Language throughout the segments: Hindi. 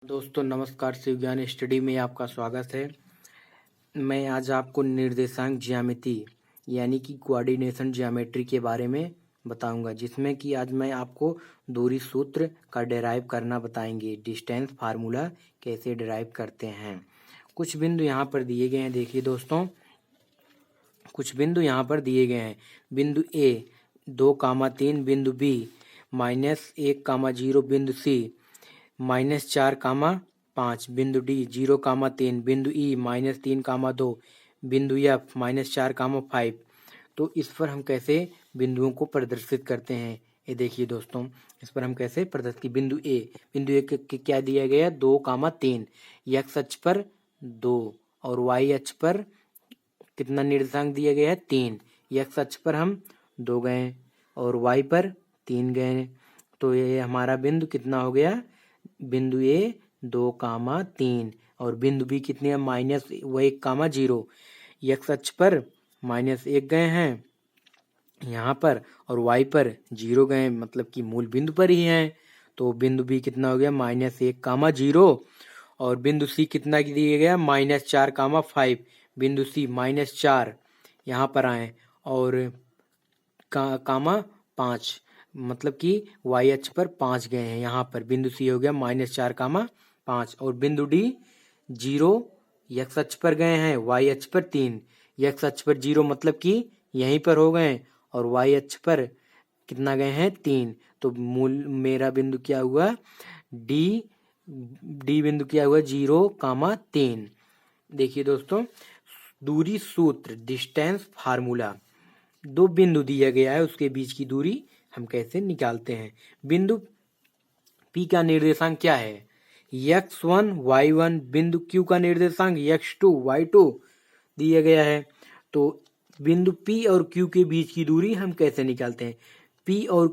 दोस्तों नमस्कार, शिवज्ञान स्टडी में आपका स्वागत है। मैं आज आपको निर्देशांक ज्यामिति यानी कि कोऑर्डिनेशन ज्योमेट्री के बारे में बताऊंगा, जिसमें कि आज मैं आपको दूरी सूत्र का डिराइव करना बताएंगे। डिस्टेंस फार्मूला कैसे डिराइव करते हैं। कुछ बिंदु यहाँ पर दिए गए हैं। देखिए दोस्तों, कुछ बिंदु यहाँ पर दिए गए हैं। बिंदु ए 2,3, बिंदु बी -1,0, बिंदु सी -4,5, बिंदु डी 0,3, बिंदु ई -3,2, बिंदु एफ -4,5। तो इस पर हम कैसे बिंदुओं को प्रदर्शित करते हैं, ये देखिए दोस्तों। इस पर हम कैसे प्रदर्शित की। बिंदु ए क्या दिया गया है 2,3, एक्स अक्ष पर 2 और वाई अक्ष पर कितना निर्देशांक दिया गया है 3। एक्स अक्ष पर हम 2 गए और वाई पर 3 गए, तो ये हमारा बिंदु कितना हो गया। बिंदु ए 2,3 और बिंदु बी कितने हैं -1,0। एक्स अक्ष पर -1 गए हैं यहाँ पर और वाई पर 0 गए, मतलब कि मूल बिंदु पर ही हैं। तो बिंदु बी कितना हो गया -1,0 और बिंदु सी कितना दिया गया -4,5। बिंदु सी -4 यहाँ पर आए और -5, मतलब कि वाई अक्ष पर 5 गए हैं। यहाँ पर बिंदु सी हो गया -4,5 और बिंदु डी 0 एक्स अक्ष पर गए हैं, वाई अक्ष पर 3। एक्स अक्ष पर 0 मतलब कि यहीं पर हो गए और वाई अक्ष पर कितना गए हैं 3। तो मूल मेरा बिंदु क्या हुआ डी बिंदु क्या हुआ 0,3। देखिए दोस्तों, दूरी सूत्र डिस्टेंस फार्मूला। 2 बिंदु दिया गया है, उसके बीच की दूरी हम कैसे निकालते हैं। बिंदु P का निर्देशांक क्या है x1 y1। बिंदु Q का निर्देशांक x2 y2 दिया गया है। तो बिंदु P और Q के बीच की दूरी हम कैसे निकालते हैं। P और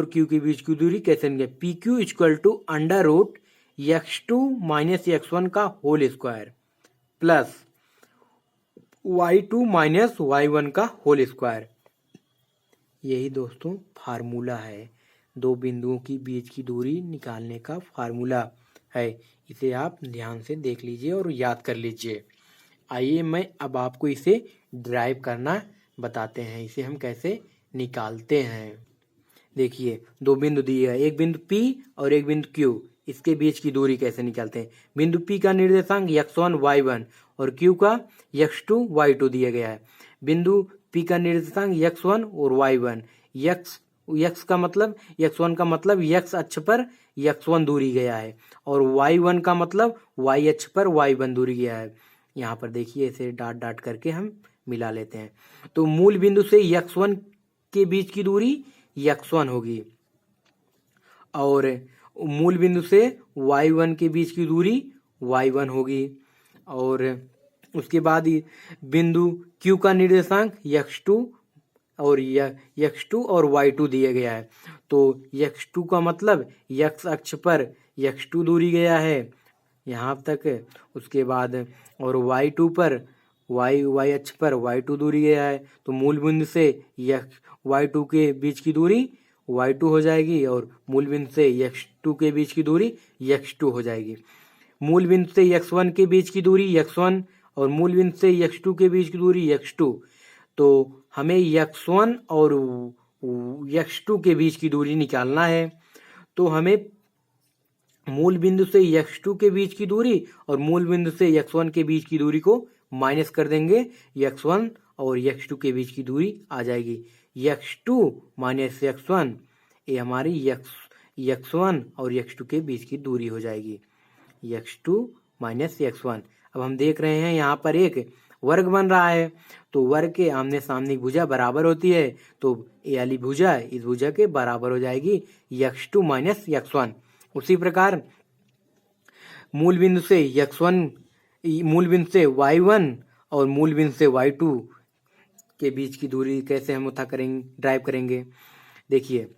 Q के बीच की दूरी कैसे निकालें। PQ = x2 - x1 का whole square plus y2 - y1 का होल स्क्वायर। यही दोस्तों फार्मूला है, 2 बिंदुओं की बीच की दूरी निकालने का फार्मूला है। इसे आप ध्यान से देख लीजिए और याद कर लीजिए। आइए मैं अब आपको इसे ड्राइव करना बताते हैं, इसे हम कैसे निकालते हैं। देखिए 2 बिंदु दिए हैं, एक बिंदु P और एक बिंदु Q। इसके बीच की दूरी कैसे निकालते हैं। बिंदु P का निर्देशांक x1 y1 और Q का x2 y2 दिया गया है। बिंदु P का निर्देशांक x1 और y1। x का मतलब x1 का मतलब x अक्ष पर x1 दूरी गया है और y1 का मतलब y अक्ष पर y1 दूरी गया है। यहाँ पर देखिए इसे डाट डाट करके हम मिला लेते हैं। तो मूल बिंदु से x1 के बीच की दूरी x1 होगी और मूल बिंदु से y1 के बीच की दूरी y1 होगी। और उसके बाद बिंदु Q का निर्देशांक x2 और y2 दिया गया है। तो x2 का मतलब x अक्ष पर x2 दूरी गया है यहाँ तक। उसके बाद और y2 पर y अक्ष पर y2 दूरी गया है। तो मूल बिंदु से y2 के बीच की दूरी y2 हो जाएगी और मूल बिंदु से x2 के बीच की दूरी x2 हो जाएगी। मूल बिंदु से x1 के बीच की दूरी x1 और मूल बिंदु से x2 के बीच की दूरी x2। तो हमें x1 और x2 के बीच की दूरी निकालना है। तो हमें मूल बिंदु से x2 के बीच की दूरी और मूल बिंदु से x1 के बीच की दूरी को माइनस कर देंगे। x1 और x2 के बीच की दूरी आ जाएगी x2 - x1। ये हमारी x1 और x2 के बीच की दूरी हो जाएगी x2 - x1। अब हम देख रहे हैं यहाँ पर एक वर्ग बन रहा है, तो वर्ग के आमने सामने की भुजा बराबर होती है। तो ये वाली भुजा इस भुजा के बराबर हो जाएगी x2 - x1। उसी प्रकार मूल बिंदु से y1 और मूल बिंदु से y2 के बीच की दूरी कैसे हम ड्राइव करेंगे। देखिए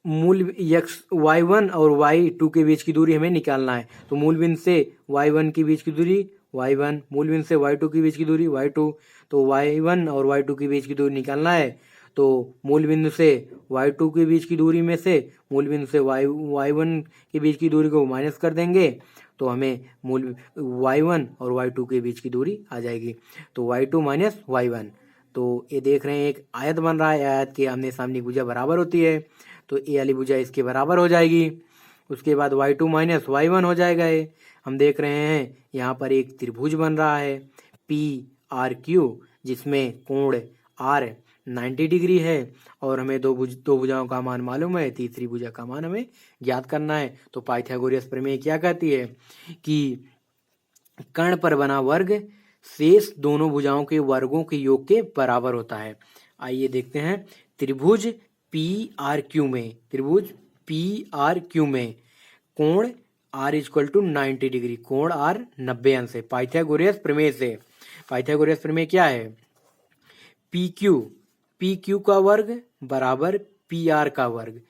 मूल y1 और y2 के बीच की दूरी हमें निकालना है। तो मूल बिंदु से y1 के बीच की दूरी y1, मूल बिंदु से y2 के बीच की दूरी y2। तो y1 और y2 के बीच की दूरी निकालना है। तो तो मूल बिंदु से y2 के बीच की दूरी में से मूल बिंदु से y1 के बीच की दूरी को माइनस कर देंगे तो हमें मूल y1 और y2 के बीच की दूरी आ जाएगी। तो y2 माइनस y1, तो ये देख रहे हैं एक आयत बन रहा है। आयत के आमने सामने की भुजा बराबर होती है, तो ए वाली भुजा इसके बराबर हो जाएगी। उसके बाद y2 माइनस y1 हो जाएगा। ये हम देख रहे हैं यहाँ पर एक त्रिभुज बन रहा है PRQ, जिसमें कोण R 90 डिग्री है और हमें दो भुजाओं का मान मालूम है, तीसरी भुजा का मान हमें ज्ञात करना है। तो पाइथागोरस प्रमेय क्या कहती है कि कर्ण पर बना वर्ग शेष दोनों भुजाओं के वर्गों के योग के बराबर होता है। आइए देखते हैं त्रिभुज PRQ में कोण R इक्वल टू 90 डिग्री, कोण R 90 अंश है। पाइथागोरस प्रमेय से, पाइथागोरस प्रमेय क्या है, PQ का वर्ग बराबर PR का वर्ग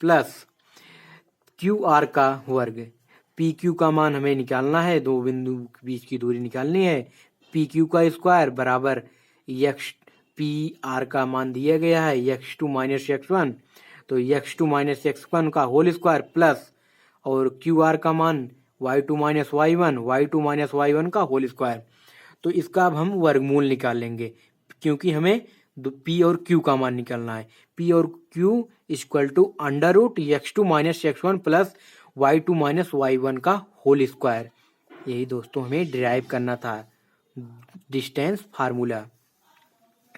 प्लस QR का वर्ग। PQ का मान हमें निकालना है, दो बिंदु के बीच की दूरी निकालनी है। PQ का स्क्वायर बराबर PR का मान दिया गया है x2 माइनस x1, तो x2 माइनस x1 का होल स्क्वायर प्लस और QR का मान y2 माइनस y1 का होल स्क्वायर। तो इसका अब हम वर्गमूल निकाल लेंगे क्योंकि हमें P और Q का मान निकालना है। P और Q equal to under root x2 minus x1 plus y2 minus y1 का होल स्क्वायर। यही दोस्तों हमें डिराइव करना था डिस्टेंस फार्मूला।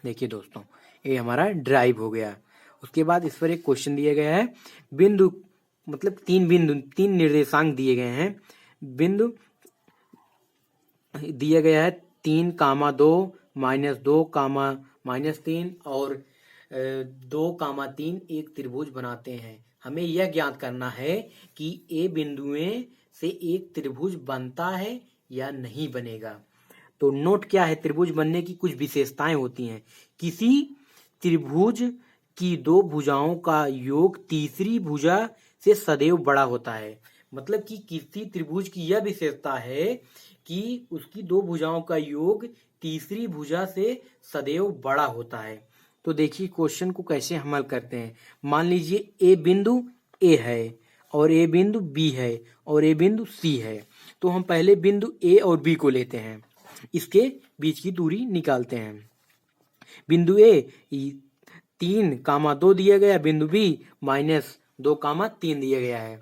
देखिए दोस्तों ये हमारा ड्राइव हो गया। उसके बाद इस पर एक क्वेश्चन दिया गया है, बिंदु मतलब तीन निर्देशांक दिए गए हैं। बिंदु दिया गया है 3,2 -2, -3 और 2,3 एक त्रिभुज बनाते हैं। हमें यह ज्ञात करना है कि ए बिंदुएं से एक त्रिभुज बनता है या नहीं बनेगा। तो नोट क्या है, त्रिभुज बनने की कुछ विशेषताएं होती हैं। किसी त्रिभुज की दो भुजाओं का योग तीसरी भुजा से सदैव बड़ा होता है। मतलब कि किसी त्रिभुज की यह विशेषता है कि उसकी दो भुजाओं का योग तीसरी भुजा से सदैव बड़ा होता है। तो देखिए क्वेश्चन को कैसे हल करते हैं। मान लीजिए ए बिंदु ए है और ए बिंदु बी है और ए बिंदु सी है। तो हम पहले बिंदु ए और बी को लेते हैं, इसके बीच की दूरी निकालते हैं। बिंदु ए 3,2 दिया गया, बिंदु बी -2,3 दिया गया है।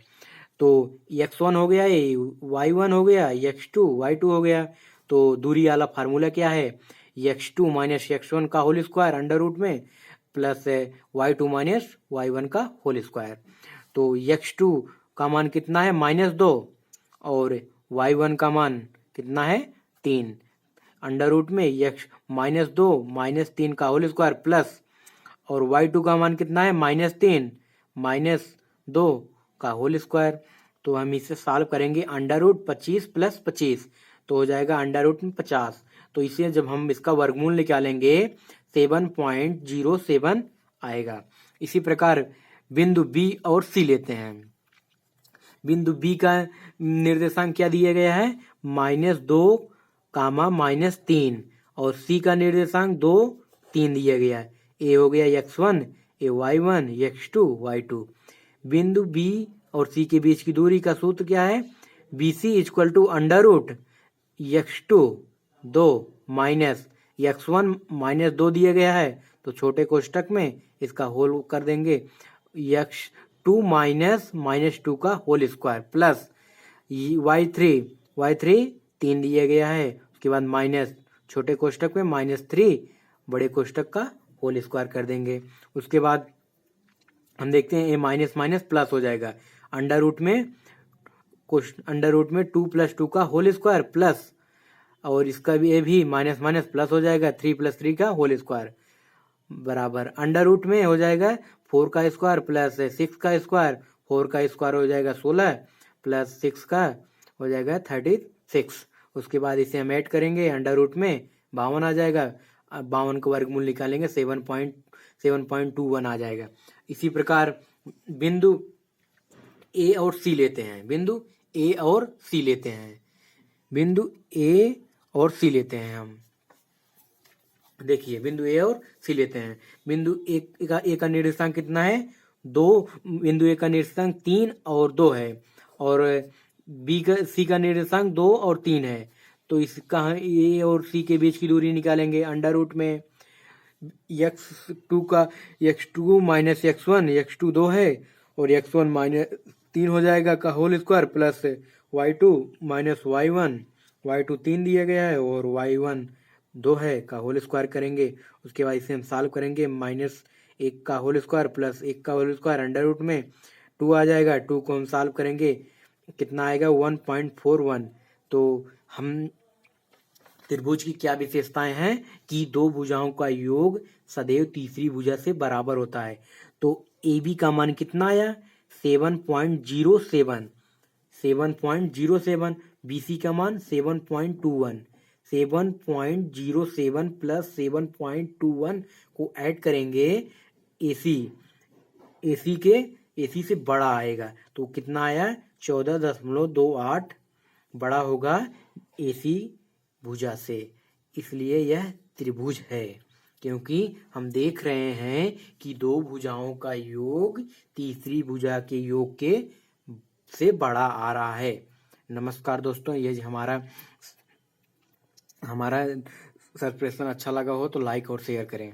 तो x1 हो गया, y1 हो गया, x2 y2 हो गया। तो दूरी वाला फार्मूला क्या है, x2 माइनस x1 का होल स्क्वायर अंडर रूट में प्लस y2 माइनस y1 का होल स्क्वायर। तो x2 का मान कितना है -2 और y1 का मान कितना है 3, अंडर रूट में -2 -3 का होल स्क्वायर प्लस और y2 का मान कितना है -3 -2 का होल स्क्वायर। तो हम इसे सॉल्व करेंगे, अंडर रूट 25 प्लस 25 तो हो जाएगा अंडर रूट में 50। तो इसे जब हम इसका वर्गमूल निकालेंगे 7.07 आएगा। इसी प्रकार बिंदु बी और सी लेते हैं। बिंदु बी का निर्देशांक क्या दिया गया है, -2, -3 और सी का निर्देशांक 2, 3 दिया गया है। ए हो गया x1, ए y1, x2 y2। बिंदु बी और सी के बीच की दूरी का सूत्र क्या है, BC equal to under root x2 2 minus x1 -2 दिया गया है। तो छोटे कोष्टक में इसका होल कर देंगे, x2 -2 का होल स्क्वायर प्लस y3 3 दिया गया है। उसके बाद माइनस छोटे कोष्टक में -3 बड़े कोष्टक का होल स्क्वायर कर देंगे। उसके बाद हम देखते हैं ये माइनस माइनस प्लस हो जाएगा, अंडर रूट में 2 + 2 का होल स्क्वायर प्लस और इसका भी ये भी माइनस माइनस प्लस हो जाएगा, 3 + 3 का होल स्क्वायर बराबर अंडर रूट में हो जाएगा 4 का स्क्वायर प्लस 6 का स्क्वायर। 4 का स्क्वायर हो जाएगा 16 प्लस 6 का हो जाएगा 36। उसके बाद इसे हम ऐड करेंगे, अंडर रूट में 52 आ जाएगा। 52 का वर्गमूल निकालेंगे 7.21 आ जाएगा। इसी प्रकार बिंदु ए और सी लेते हैं। बिंदु ए और सी लेते हैं हम। देखिए बिंदु ए और सी लेते हैं। बिंदु ए का निर्देशांक कितना है 2, बिंदु ए का निर्देशांक 3 और 2 है, और सी का निर्देशांक 2 और 3 है। तो इसका ए और सी के बीच की दूरी निकालेंगे अंडर रूट में x2 माइनस x1, x2 2 है और x1 माइनस 3 हो जाएगा का whole square plus y2 minus y1, y2 3 दिया गया है और y1 2 है का होल स्क्वायर करेंगे। उसके बाद इसे हम सॉल्व करेंगे, माइनस 1 का होल स्क्वायर प्लस 1 का होल स्क्वायर अंडर रूट में 2 आ जाएगा। 2 को हम सॉल्व करेंगे कितना आएगा 1.41। तो हम त्रिभुज की क्या विशेषताएं हैं कि दो भुजाओं का योग सदैव तीसरी भुजा से बराबर होता है। तो ए बी का मान कितना आया 7.07, 7.07, बी सी का मान 7.21, 7.07 प्लस 7.21 को ऐड करेंगे एसी से बड़ा आएगा। तो कितना आया 14.28 बड़ा होगा एसी भुजा से, इसलिए यह त्रिभुज है। क्योंकि हम देख रहे हैं कि दो भुजाओं का योग तीसरी भुजा के योग के से बड़ा आ रहा है। नमस्कार दोस्तों, ये हमारा सरप्रेशन अच्छा लगा हो तो लाइक और शेयर करें।